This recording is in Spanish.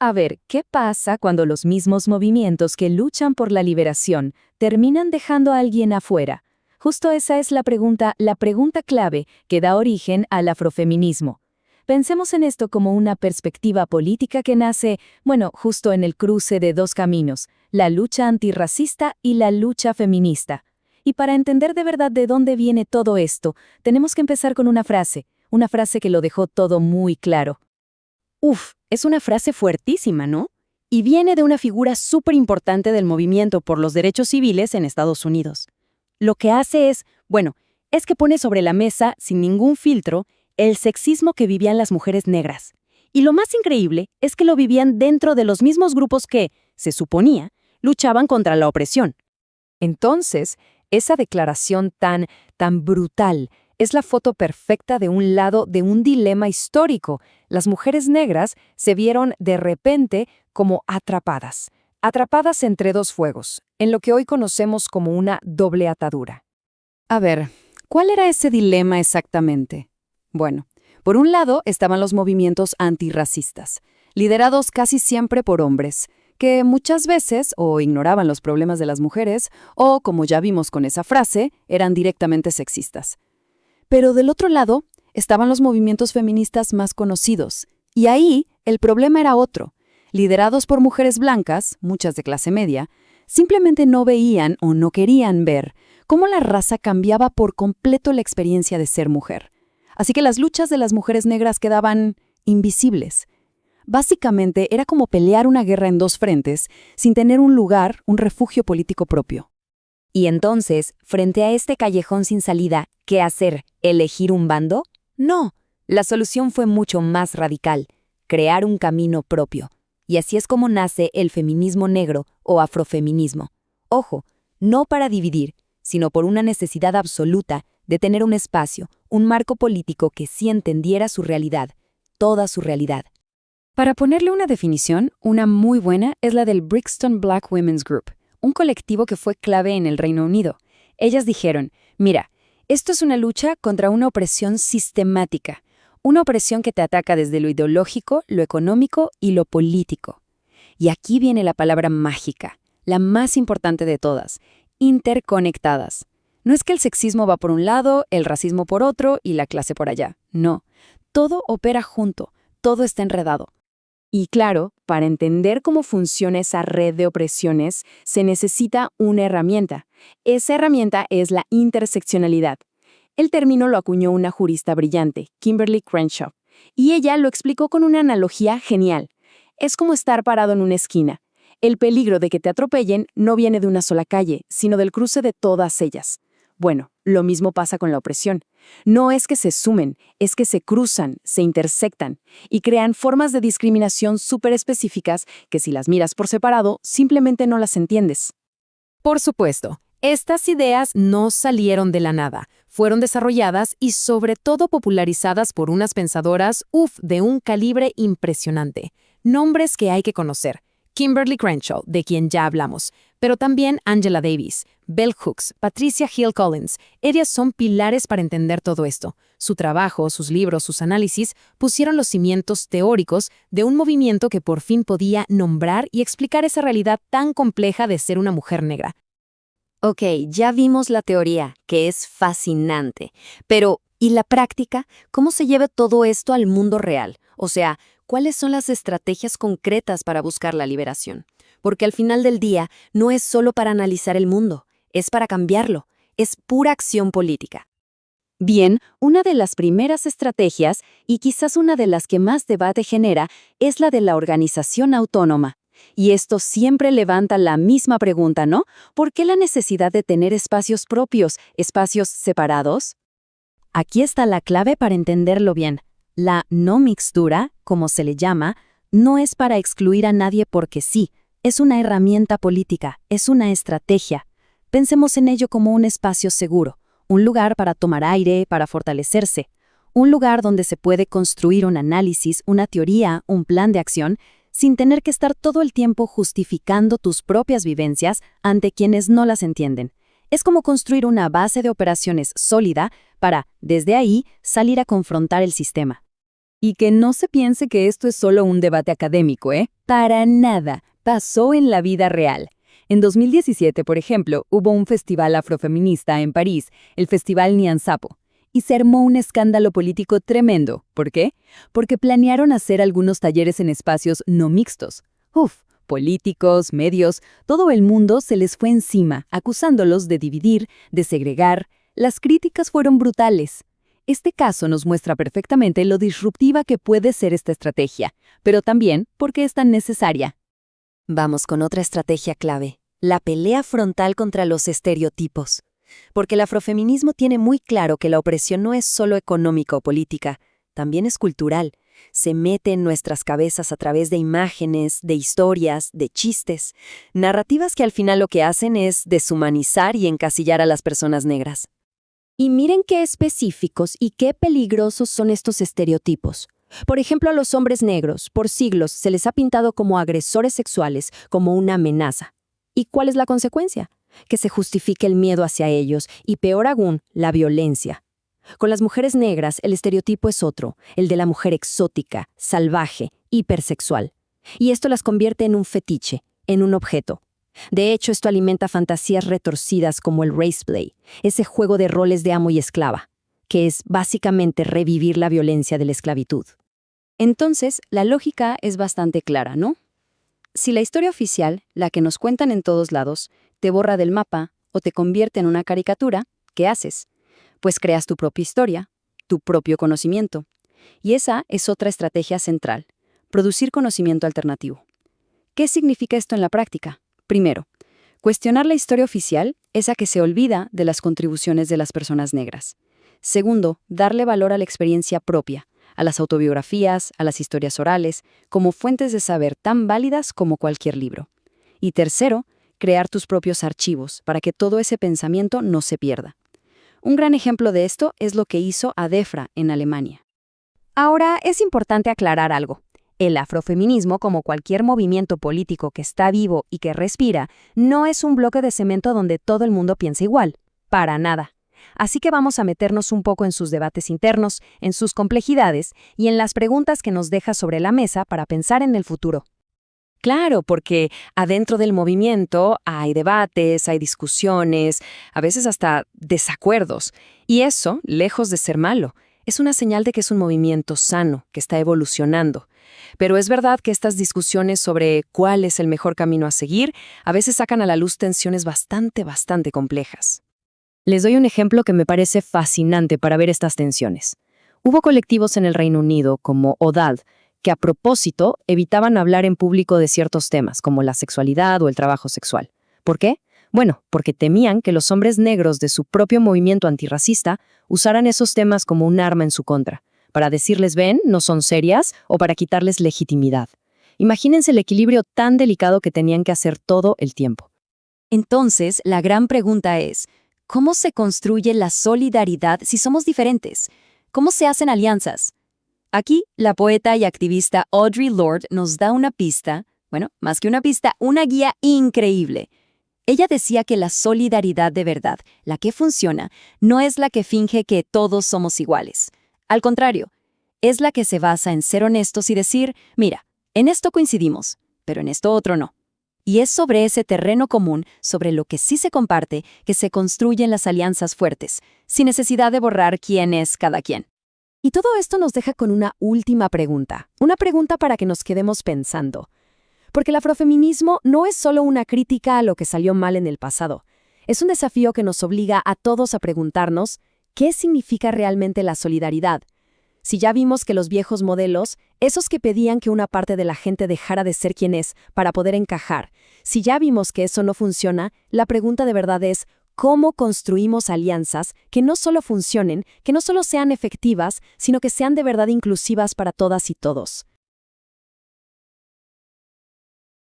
A ver, ¿qué pasa cuando los mismos movimientos que luchan por la liberación terminan dejando a alguien afuera? Justo esa es la pregunta clave que da origen al afrofeminismo. Pensemos en esto como una perspectiva política que nace, bueno, justo en el cruce de dos caminos, la lucha antirracista y la lucha feminista. Y para entender de verdad de dónde viene todo esto, tenemos que empezar con una frase que lo dejó todo muy claro. Uf, es una frase fuertísima, ¿no? Y viene de una figura súper importante del movimiento por los derechos civiles en Estados Unidos. Lo que hace es que pone sobre la mesa, sin ningún filtro, el sexismo que vivían las mujeres negras. Y lo más increíble es que lo vivían dentro de los mismos grupos que, se suponía, luchaban contra la opresión. Entonces, esa declaración tan brutal es la foto perfecta de un lado de un dilema histórico. Las mujeres negras se vieron de repente como atrapadas entre dos fuegos, en lo que hoy conocemos como una doble atadura. A ver, ¿cuál era ese dilema exactamente? Bueno, por un lado estaban los movimientos antirracistas, liderados casi siempre por hombres, que muchas veces o ignoraban los problemas de las mujeres o, como ya vimos con esa frase, eran directamente sexistas. Pero del otro lado estaban los movimientos feministas más conocidos, y ahí el problema era otro. Liderados por mujeres blancas, muchas de clase media, simplemente no veían o no querían ver cómo la raza cambiaba por completo la experiencia de ser mujer. Así que las luchas de las mujeres negras quedaban invisibles. Básicamente era como pelear una guerra en dos frentes sin tener un lugar, un refugio político propio. Y entonces, frente a este callejón sin salida, ¿qué hacer? ¿Elegir un bando? No, la solución fue mucho más radical, crear un camino propio. Y así es como nace el feminismo negro o afrofeminismo. Ojo, no para dividir, sino por una necesidad absoluta de tener un espacio, un marco político que sí entendiera su realidad, toda su realidad. Para ponerle una definición, una muy buena es la del Brixton Black Women's Group, un colectivo que fue clave en el Reino Unido. Ellas dijeron, mira, esto es una lucha contra una opresión sistemática, una opresión que te ataca desde lo ideológico, lo económico y lo político. Y aquí viene la palabra mágica, la más importante de todas, interconectadas. No es que el sexismo va por un lado, el racismo por otro y la clase por allá. No, todo opera junto, todo está enredado. Y claro, para entender cómo funciona esa red de opresiones, se necesita una herramienta. Esa herramienta es la interseccionalidad. El término lo acuñó una jurista brillante, Kimberly Crenshaw, y ella lo explicó con una analogía genial. Es como estar parado en una esquina. El peligro de que te atropellen no viene de una sola calle, sino del cruce de todas ellas. Bueno, lo mismo pasa con la opresión. No es que se sumen, es que se cruzan, se intersectan y crean formas de discriminación súper específicas que si las miras por separado, simplemente no las entiendes. Por supuesto, estas ideas no salieron de la nada. Fueron desarrolladas y sobre todo popularizadas por unas pensadoras, de un calibre impresionante. Nombres que hay que conocer. Kimberly Crenshaw, de quien ya hablamos, pero también Angela Davis, Bell Hooks, Patricia Hill Collins. Ellas son pilares para entender todo esto. Su trabajo, sus libros, sus análisis pusieron los cimientos teóricos de un movimiento que por fin podía nombrar y explicar esa realidad tan compleja de ser una mujer negra. Ok, ya vimos la teoría, que es fascinante. Pero, ¿y la práctica? ¿Cómo se lleva todo esto al mundo real? O sea, ¿cuáles son las estrategias concretas para buscar la liberación? Porque al final del día no es solo para analizar el mundo, es para cambiarlo, es pura acción política. Bien, una de las primeras estrategias, y quizás una de las que más debate genera, es la de la organización autónoma. Y esto siempre levanta la misma pregunta, ¿no? ¿Por qué la necesidad de tener espacios propios, espacios separados? Aquí está la clave para entenderlo bien. La no mixtura, como se le llama, no es para excluir a nadie porque sí, es una herramienta política, es una estrategia. Pensemos en ello como un espacio seguro, un lugar para tomar aire, para fortalecerse, un lugar donde se puede construir un análisis, una teoría, un plan de acción, sin tener que estar todo el tiempo justificando tus propias vivencias ante quienes no las entienden. Es como construir una base de operaciones sólida para, desde ahí, salir a confrontar el sistema. Y que no se piense que esto es solo un debate académico, ¿eh? Para nada. Pasó en la vida real. En 2017, por ejemplo, hubo un festival afrofeminista en París, el Festival Niansapo, y se armó un escándalo político tremendo. ¿Por qué? Porque planearon hacer algunos talleres en espacios no mixtos. Políticos, medios, todo el mundo se les fue encima, acusándolos de dividir, de segregar. Las críticas fueron brutales. Este caso nos muestra perfectamente lo disruptiva que puede ser esta estrategia, pero también por qué es tan necesaria. Vamos con otra estrategia clave, la pelea frontal contra los estereotipos. Porque el afrofeminismo tiene muy claro que la opresión no es solo económica o política, también es cultural. Se mete en nuestras cabezas a través de imágenes, de historias, de chistes, narrativas que al final lo que hacen es deshumanizar y encasillar a las personas negras. Y miren qué específicos y qué peligrosos son estos estereotipos. Por ejemplo, a los hombres negros, por siglos, se les ha pintado como agresores sexuales, como una amenaza. ¿Y cuál es la consecuencia? Que se justifique el miedo hacia ellos y, peor aún, la violencia. Con las mujeres negras, el estereotipo es otro, el de la mujer exótica, salvaje, hipersexual. Y esto las convierte en un fetiche, en un objeto. De hecho, esto alimenta fantasías retorcidas como el race play, ese juego de roles de amo y esclava, que es básicamente revivir la violencia de la esclavitud. Entonces, la lógica es bastante clara, ¿no? Si la historia oficial, la que nos cuentan en todos lados, te borra del mapa o te convierte en una caricatura, ¿qué haces? Pues creas tu propia historia, tu propio conocimiento. Y esa es otra estrategia central, producir conocimiento alternativo. ¿Qué significa esto en la práctica? Primero, cuestionar la historia oficial, esa que se olvida de las contribuciones de las personas negras. Segundo, darle valor a la experiencia propia, a las autobiografías, a las historias orales, como fuentes de saber tan válidas como cualquier libro. Y tercero, crear tus propios archivos para que todo ese pensamiento no se pierda. Un gran ejemplo de esto es lo que hizo ADEFRA en Alemania. Ahora, es importante aclarar algo. El afrofeminismo, como cualquier movimiento político que está vivo y que respira, no es un bloque de cemento donde todo el mundo piensa igual. Para nada. Así que vamos a meternos un poco en sus debates internos, en sus complejidades y en las preguntas que nos deja sobre la mesa para pensar en el futuro. Claro, porque adentro del movimiento hay debates, hay discusiones, a veces hasta desacuerdos. Y eso, lejos de ser malo, es una señal de que es un movimiento sano, que está evolucionando. Pero es verdad que estas discusiones sobre cuál es el mejor camino a seguir a veces sacan a la luz tensiones bastante complejas. Les doy un ejemplo que me parece fascinante para ver estas tensiones. Hubo colectivos en el Reino Unido, como ODAD, que a propósito evitaban hablar en público de ciertos temas, como la sexualidad o el trabajo sexual. ¿Por qué? Bueno, porque temían que los hombres negros de su propio movimiento antirracista usaran esos temas como un arma en su contra, para decirles ven, no son serias, o para quitarles legitimidad. Imagínense el equilibrio tan delicado que tenían que hacer todo el tiempo. Entonces, la gran pregunta es, ¿cómo se construye la solidaridad si somos diferentes? ¿Cómo se hacen alianzas? Aquí, la poeta y activista Audre Lorde nos da una pista, bueno, más que una pista, una guía increíble. Ella decía que la solidaridad de verdad, la que funciona, no es la que finge que todos somos iguales. Al contrario, es la que se basa en ser honestos y decir, mira, en esto coincidimos, pero en esto otro no. Y es sobre ese terreno común, sobre lo que sí se comparte, que se construyen las alianzas fuertes, sin necesidad de borrar quién es cada quien. Y todo esto nos deja con una última pregunta, una pregunta para que nos quedemos pensando. Porque el afrofeminismo no es solo una crítica a lo que salió mal en el pasado. Es un desafío que nos obliga a todos a preguntarnos ¿qué significa realmente la solidaridad? Si ya vimos que los viejos modelos, esos que pedían que una parte de la gente dejara de ser quien es para poder encajar, si ya vimos que eso no funciona, la pregunta de verdad es ¿cómo construimos alianzas que no solo funcionen, que no solo sean efectivas, sino que sean de verdad inclusivas para todas y todos?